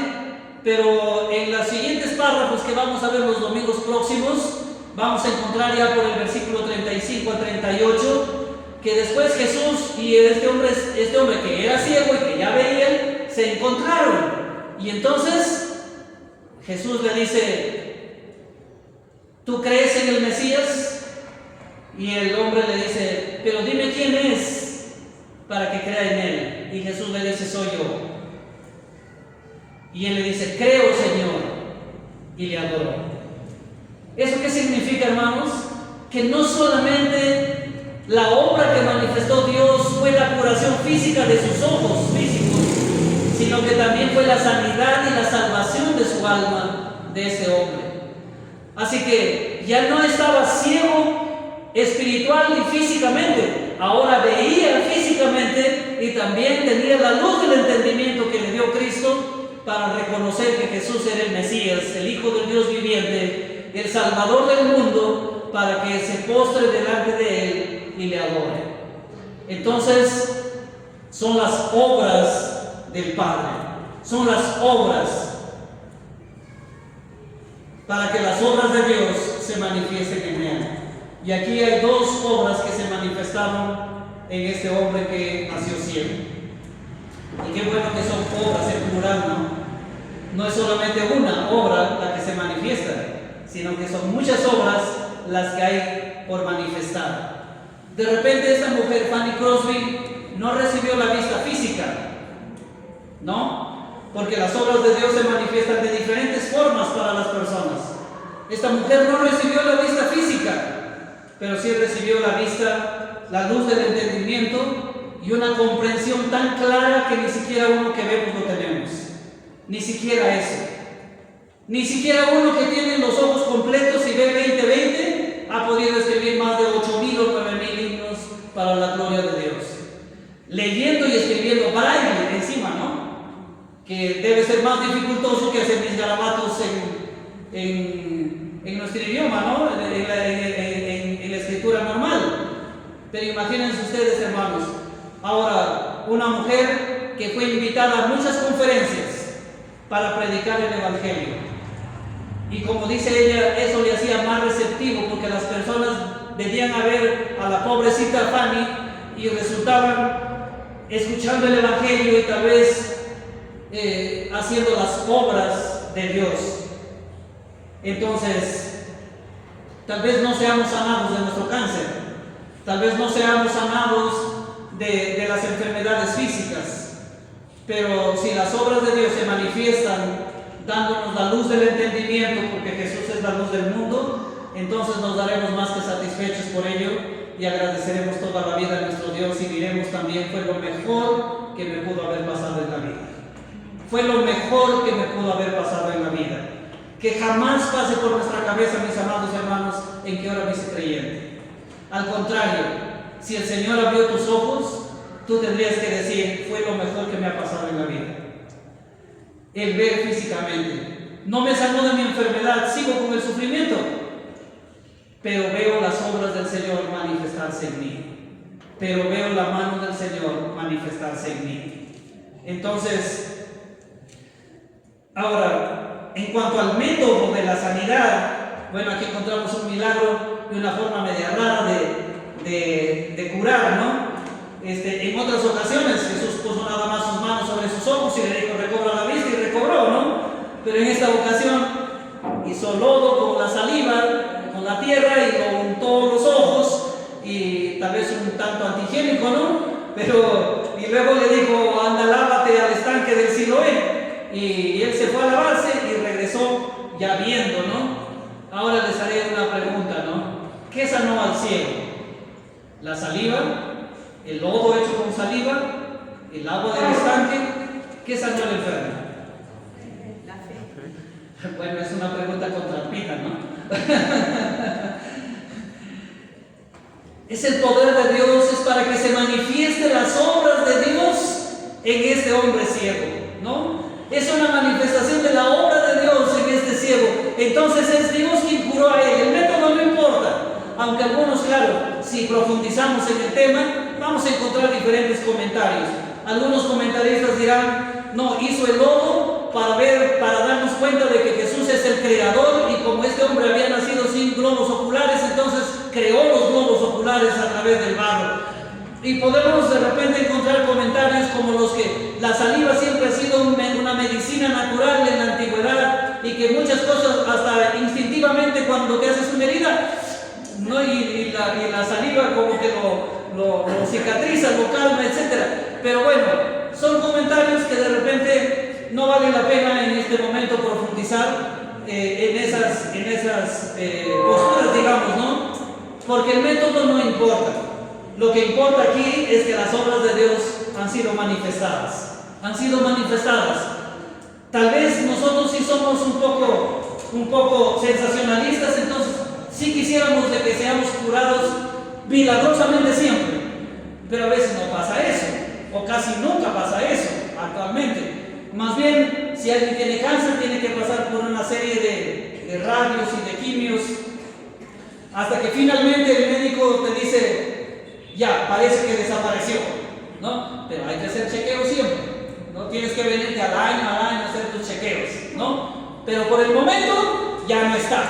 pero en los siguientes párrafos que vamos a ver los domingos próximos, vamos a encontrar ya por el versículo 35 al 38, que después Jesús y este hombre que era ciego y que ya veía, se encontraron. Y entonces Jesús le dice: ¿tú crees en el Mesías? Y el hombre le dice: pero dime quién es para que crea en él. Y Jesús le dice: soy yo. Y él le dice: creo, Señor. Y le adoró. ¿Eso qué significa, hermanos? Que no solamente la obra que manifestó Dios fue la curación física de sus ojos físicos, sino que también fue la sanidad y la salvación de su alma, de ese hombre. Así que ya no estaba ciego espiritual ni físicamente, ahora veía físicamente y también tenía la luz del entendimiento que le dio Cristo para reconocer que Jesús era el Mesías, el Hijo del Dios viviente, el Salvador del mundo, para que se postre delante de Él y le adore. Entonces, son las obras del Padre, son las obras para que las obras de Dios se manifiesten en Él. Y aquí hay dos obras que se manifestaron en este hombre que nació ciego. Y qué bueno que son obras en plural, ¿no? No es solamente una obra la que se manifiesta, sino que son muchas obras las que hay por manifestar. De repente esta mujer, Fanny Crosby, no recibió la vista física, ¿no? Porque las obras de Dios se manifiestan de diferentes formas para las personas. Esta mujer no recibió la vista física, pero sí recibió la vista, la luz del entendimiento y una comprensión tan clara que ni siquiera uno que vemos lo tenemos. Ni siquiera eso. Ni siquiera uno que tiene los ojos completos y ve 20/20 ha podido escribir más de 8,000 o 9,000 himnos para la gloria de Dios. Leyendo y escribiendo braille encima, ¿no? Que debe ser más más dificultoso que hacer mis garabatos en nuestro idioma, ¿no? En la escritura normal. Pero imagínense ustedes, hermanos, ahora una mujer que fue invitada a muchas conferencias para predicar el Evangelio. Y como dice ella, eso le hacía más receptivo, porque las personas venían a ver a la pobrecita Fanny y resultaban escuchando el Evangelio y tal vez haciendo las obras de Dios. Entonces, tal vez no seamos sanados de nuestro cáncer, tal vez no seamos sanados de las enfermedades físicas, pero si las obras de Dios se manifiestan dándonos la luz del entendimiento, porque Jesús es la luz del mundo, entonces nos daremos más que satisfechos por ello y agradeceremos toda la vida a nuestro Dios y diremos también: fue lo mejor que me pudo haber pasado en la vida. Fue lo mejor que me pudo haber pasado en la vida. Que jamás pase por nuestra cabeza, mis amados hermanos, en qué hora me hice creyente. Al contrario, si el Señor abrió tus ojos, tú tendrías que decir: fue lo mejor que me ha pasado en la vida. El ver físicamente. No me sanó de mi enfermedad, sigo con el sufrimiento, pero veo las obras del Señor manifestarse en mí. Pero veo la mano del Señor manifestarse en mí. Entonces, ahora, en cuanto al método de la sanidad, bueno, aquí encontramos un milagro y una forma media rara de curar, ¿no? En otras ocasiones Jesús puso nada más sus manos sobre sus ojos y le dijo: recobra la vista, y recobró, ¿no? Pero en esta ocasión hizo lodo con la saliva, con la tierra y con todos los ojos, y tal vez un tanto antihigiénico, ¿no? Y luego le dijo: anda, lávate al estanque del Siloé. Y él se fue a lavarse y regresó ya viendo, ¿no? Ahora les haré una pregunta, ¿no? ¿Qué sanó al ciego? ¿La saliva? ¿El lodo hecho con saliva? ¿El agua del estanque? ¿Qué sanó al enfermo? La fe. Bueno, es una pregunta con trampita, ¿no? Es el poder de Dios, es para que se manifiesten las obras de Dios en este hombre ciego, ¿no? Es una manifestación de la obra de Dios en este ciego. Entonces es Dios quien curó a él. El método no importa, aunque algunos, claro, si profundizamos en el tema, vamos a encontrar diferentes comentarios. Algunos comentaristas dirán: no, hizo el lodo para darnos cuenta de que Jesús es el creador, y como este hombre había nacido sin globos oculares, entonces creó los globos oculares a través del barro. Y podemos de repente encontrar comentarios como los que la saliva siempre ha sido una medicina natural en la antigüedad, y que muchas cosas, hasta instintivamente cuando te haces una herida, ¿no? y la saliva como que lo cicatriza, lo calma, etc. Pero bueno, son comentarios que de repente no vale la pena en este momento profundizar en esas posturas, digamos, ¿no? Porque el método no importa. Lo que importa aquí es que las obras de Dios han sido manifestadas. Han sido manifestadas. Tal vez nosotros sí somos un poco sensacionalistas, entonces sí quisiéramos de que seamos curados milagrosamente siempre. Pero a veces no pasa eso, o casi nunca pasa eso actualmente. Más bien, si alguien tiene cáncer, tiene que pasar por una serie de radios y de quimios, hasta que finalmente el médico te dice: ya, parece que desapareció, ¿no? Pero hay que hacer chequeos siempre, ¿no? Tienes que venirte al año a hacer tus chequeos, ¿no? Pero por el momento ya no está.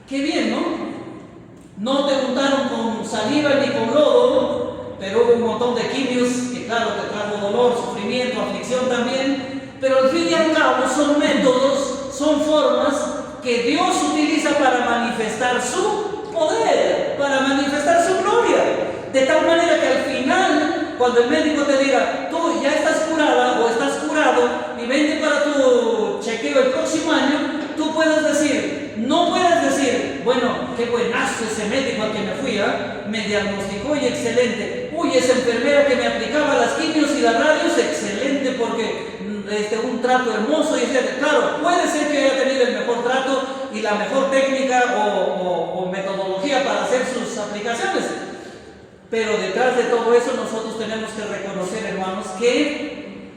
Qué bien, ¿no? No te untaron con saliva ni con lodo, pero hubo un montón de quimios que, claro, te trajo dolor, sufrimiento, aflicción también. Pero al fin y al cabo son métodos, son formas que Dios utiliza para manifestar su poder, para manifestar su gloria. De tal manera que al final, cuando el médico te diga: tú ya estás curada o estás curado y vente para tu chequeo el próximo año, tú puedes decir, no puedes decir: bueno, qué buenazo ese médico al que me fui, me diagnosticó y excelente. Uy, esa enfermera que me aplicaba las quimios y las radios, excelente, porque un trato hermoso, y etc. Claro, puede ser que haya tenido el mejor trato y la mejor técnica o metodología para hacer sus aplicaciones. Pero detrás de todo eso nosotros tenemos que reconocer, hermanos, que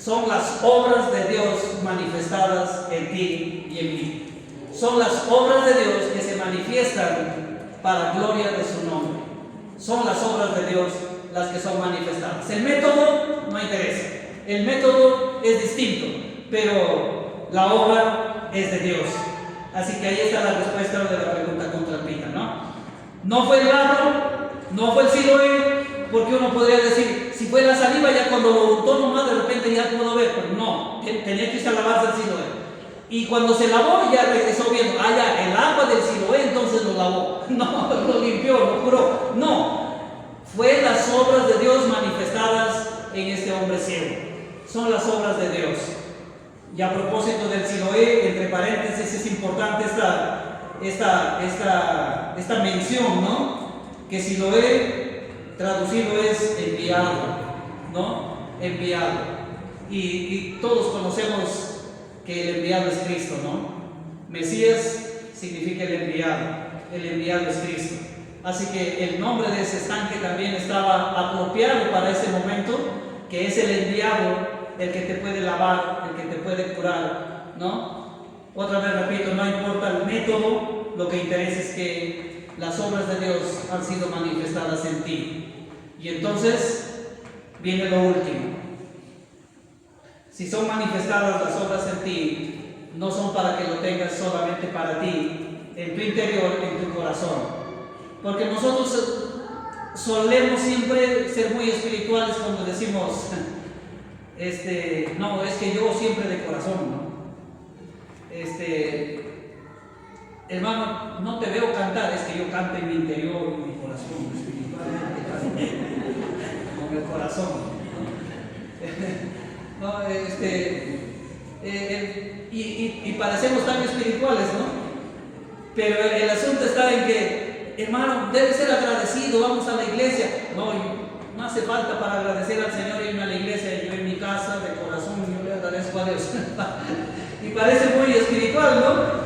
son las obras de Dios manifestadas en ti y en mí. Son las obras de Dios que se manifiestan para gloria de su nombre. Son las obras de Dios las que son manifestadas. El método no interesa. El método es distinto, pero la obra es de Dios. Así que ahí está la respuesta de la pregunta contrapita, ¿no? No fue el barro, no fue el Siloé, porque uno podría decir, si fue la saliva, ya cuando lo untó nomás de repente ya pudo ver, pero no, tenía que irse a lavarse el Siloé. Y cuando se lavó ya regresó viendo, ya, el agua del Siloé entonces lo lavó, no, lo limpió, lo curó, no, fue las obras de Dios manifestadas en este hombre ciego, son las obras de Dios. Y a propósito del Siloé, entre paréntesis, es importante esta mención, ¿no? Que Siloé traducido es enviado, ¿no? Enviado. Y todos conocemos que el enviado es Cristo, ¿no? Mesías significa el enviado es Cristo. Así que el nombre de ese estanque también estaba apropiado para ese momento, que es el enviado, el que te puede lavar, el que te puede curar, ¿no? Otra vez repito, no importa el método, lo que interesa es que las obras de Dios han sido manifestadas en ti. Y entonces viene lo último. Si son manifestadas las obras en ti, no son para que lo tengas solamente para ti, en tu interior, en tu corazón. Porque nosotros solemos siempre ser muy espirituales cuando decimos, no, es que yo siempre de corazón, ¿no? Hermano, no te veo cantar, es que yo canto en mi interior, en mi corazón, espiritualmente canto con el corazón, ¿no? No, y parecemos tan espirituales, ¿no? Pero el asunto está en que, hermano, debes ser agradecido, vamos a la iglesia. No hace falta para agradecer al Señor irme a la iglesia, yo en mi casa, de corazón, yo le agradezco a Dios. Y parece muy espiritual, ¿no?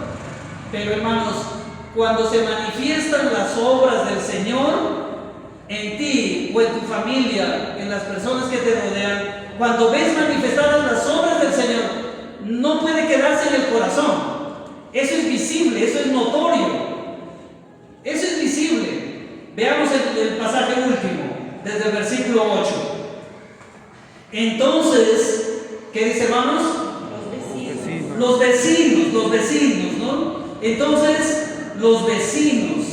Pero hermanos, cuando se manifiestan las obras del Señor en ti o en tu familia, en las personas que te rodean, cuando ves manifestadas las obras del Señor, no puede quedarse en el corazón. Eso es visible, eso es notorio, eso es visible. Veamos el pasaje último, desde el versículo 8. Entonces, ¿qué dice, hermanos? Los vecinos, ¿no? Entonces, los vecinos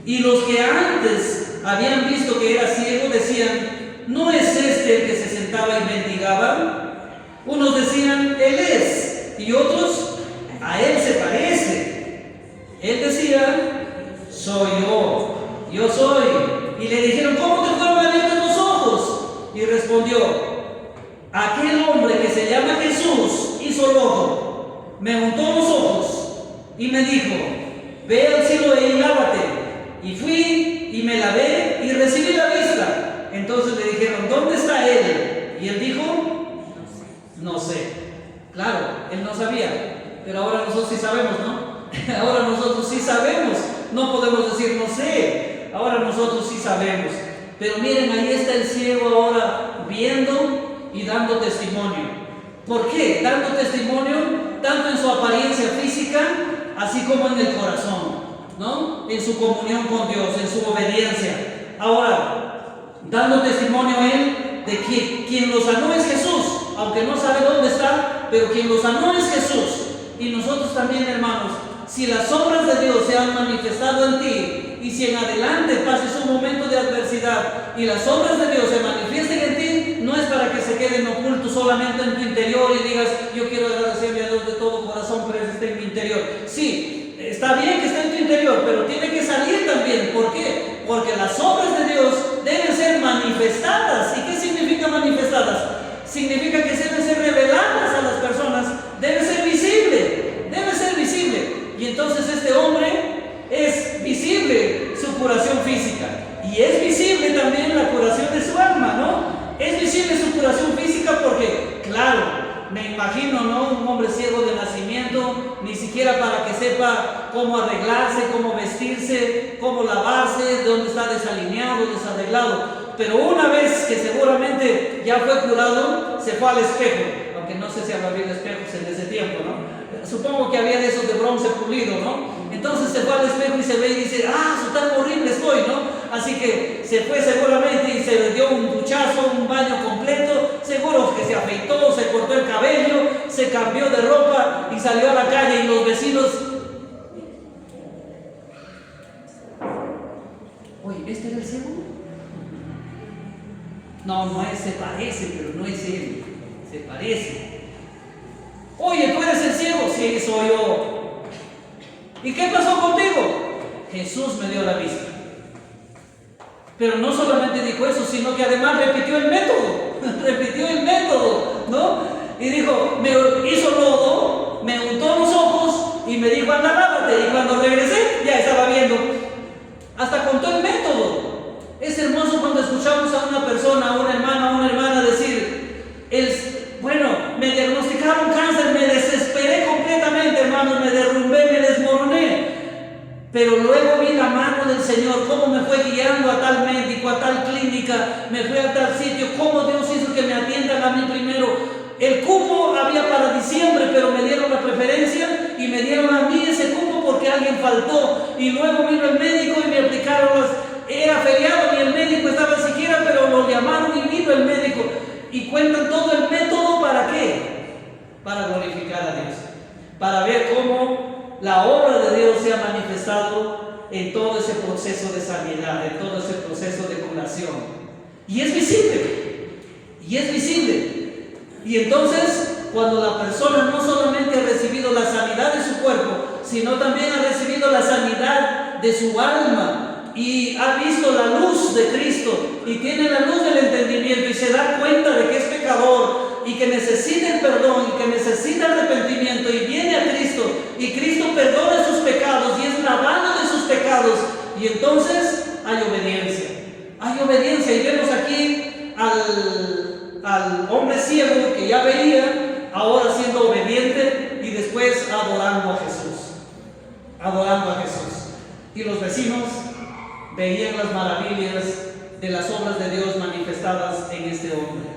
y los que antes habían visto que era ciego decían, ¿no es este el que se sentaba y mendigaba? Unos decían, él es, y otros, a él se parece. Él decía, soy yo soy. Y le dijeron, ¿cómo te fueron abiertos los ojos? Y respondió, aquel hombre que se llama Jesús hizo lodo, me untó los ojos y me dijo, ve al Siloé y lávate. Y fui y me lavé y recibí la vista. Entonces le dijeron, ¿dónde está él? Y él dijo, no sé. Claro, él no sabía. Pero ahora nosotros sí sabemos, ¿no? Ahora nosotros sí sabemos. No podemos decir no sé. Ahora nosotros sí sabemos. Pero miren, ahí está el ciego ahora viendo y dando testimonio. ¿Por qué? Dando testimonio tanto en su apariencia física, así como en el corazón, ¿no? En su comunión con Dios, en su obediencia. Ahora, dando testimonio él de que quien los sanó es Jesús, aunque no sabe dónde está, pero quien los sanó es Jesús. Y nosotros también, hermanos, si las obras de Dios se han manifestado en ti, y si en adelante pases un momento de adversidad y las obras de Dios se manifiesten en ti, no es para que se queden ocultos solamente en tu interior y digas, yo quiero agradecerle a Dios de todo corazón, pero eso está en mi interior. Sí, está bien que esté en tu interior, pero tiene que salir también. ¿Por qué? Porque las obras de Dios deben ser manifestadas. ¿Y qué significa manifestadas? Significa que deben ser reveladas a las personas, debe ser visible, debe ser visible. Y entonces este hombre es visible su curación física y es visible también la curación de su alma, ¿no? Es visible su curación física porque, claro, me imagino, ¿no? Un hombre ciego de nacimiento, ni siquiera para que sepa cómo arreglarse, cómo vestirse, cómo lavarse, dónde está desalineado, desarreglado. Pero una vez que seguramente ya fue curado, se fue al espejo porque no sé si había habido espejos en ese tiempo, ¿no? Supongo que había de esos de bronce pulido, ¿no? Entonces se fue al espejo y se ve y dice, tan horrible estoy, ¿no? Así que se fue seguramente y se dio un duchazo, un baño completo, seguro que se afeitó, se cortó el cabello, se cambió de ropa y salió a la calle y los vecinos, oye, ¿este era el ciego? No es, se parece, pero no es él, se parece. Oye, ¿tú eres el ciego? Sí, soy yo. ¿Y qué pasó contigo? Jesús me dio la vista. Pero no solamente dijo eso, sino que además repitió el método, ¿no? Y dijo, me hizo lodo, me untó los ojos y me dijo, anda, lávate. Y cuando regresé, ya estaba viendo. Hasta contó el método. Es hermoso cuando escuchamos a una persona, a una hermana decir, me diagnosticaron cáncer, me desesperé completamente, hermanos, me derrumbé, me desmoroné. Pero luego vi la mano del Señor, cómo me fue guiando a tal médico, a tal clínica, me fui a tal sitio, cómo Dios hizo que me atiendan a mí primero. El cupo había para diciembre, pero me dieron la preferencia y me dieron a mí ese cupo porque alguien faltó. Y luego vino el médico y me aplicaron era feriado y el médico estaba siquiera, pero lo llamaron y vino el médico. Y cuentan todo el método, ¿para qué? Para glorificar a Dios, para ver cómo la obra de Dios se ha manifestado en todo ese proceso de sanidad, en todo ese proceso de curación. Y es visible. Y entonces, cuando la persona no solamente ha recibido la sanidad de su cuerpo, sino también ha recibido la sanidad de su alma, y ha visto la luz de Cristo y tiene la luz del entendimiento y se da cuenta de que es pecador y que necesita el perdón y que necesita arrepentimiento y viene a Cristo y Cristo perdona sus pecados y es lavado de sus pecados, y entonces hay obediencia y vemos aquí al hombre ciego que ya veía, ahora siendo obediente y después adorando a Jesús. Y los vecinos veían las maravillas de las obras de Dios manifestadas en este hombre.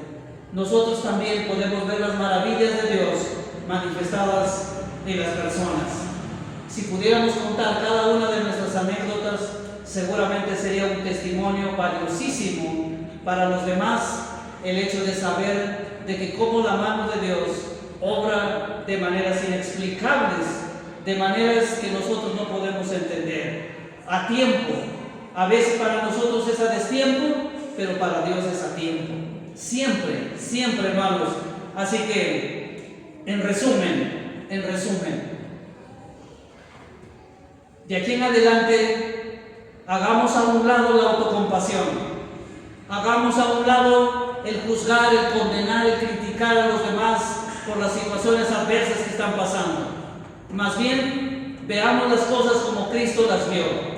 Nosotros también podemos ver las maravillas de Dios manifestadas en las personas. Si pudiéramos contar cada una de nuestras anécdotas, seguramente sería un testimonio valiosísimo para los demás, el hecho de saber de que cómo la mano de Dios obra de maneras inexplicables, de maneras que nosotros no podemos entender, a tiempo. A veces para nosotros es a destiempo, pero para Dios es a tiempo. Siempre, hermanos. Así que, en resumen, de aquí en adelante, hagamos a un lado la autocompasión. Hagamos a un lado el juzgar, el condenar, el criticar a los demás por las situaciones adversas que están pasando. Más bien, veamos las cosas como Cristo las vio.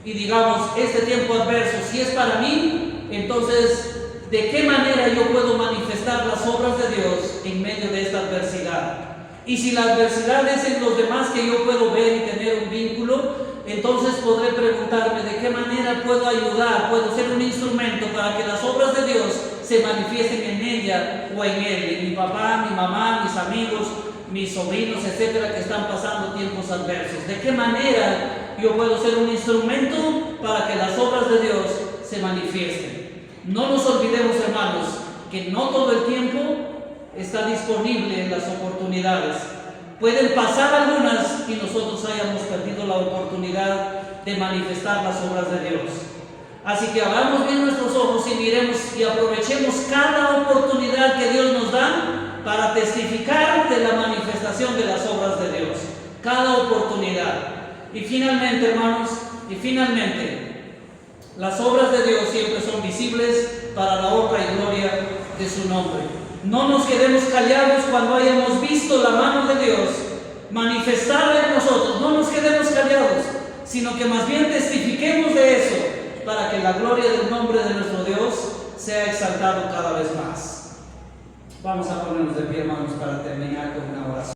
Y digamos, este tiempo adverso, si es para mí, entonces, ¿de qué manera yo puedo manifestar las obras de Dios en medio de esta adversidad? Y si la adversidad es en los demás que yo puedo ver y tener un vínculo, entonces podré preguntarme de qué manera puedo ayudar, puedo ser un instrumento para que las obras de Dios se manifiesten en ella o en él, en mi papá, mi mamá, mis amigos, mis sobrinos, etcétera, que están pasando tiempos adversos. ¿De qué manera yo puedo ser un instrumento para que las obras de Dios se manifiesten? No nos olvidemos, hermanos, que no todo el tiempo está disponible en las oportunidades. Pueden pasar algunas y nosotros hayamos perdido la oportunidad de manifestar las obras de Dios. Así que abramos bien nuestros ojos y miremos y aprovechemos cada oportunidad que Dios nos da para testificar de la manifestación de las obras de Dios. Cada oportunidad. Y finalmente, hermanos, las obras de Dios siempre son visibles para la honra y gloria de su nombre. No nos quedemos callados cuando hayamos visto la mano de Dios manifestada en nosotros. No nos quedemos callados, sino que más bien testifiquemos de eso para que la gloria del nombre de nuestro Dios sea exaltado cada vez más. Vamos a ponernos de pie, hermanos, para terminar con una oración.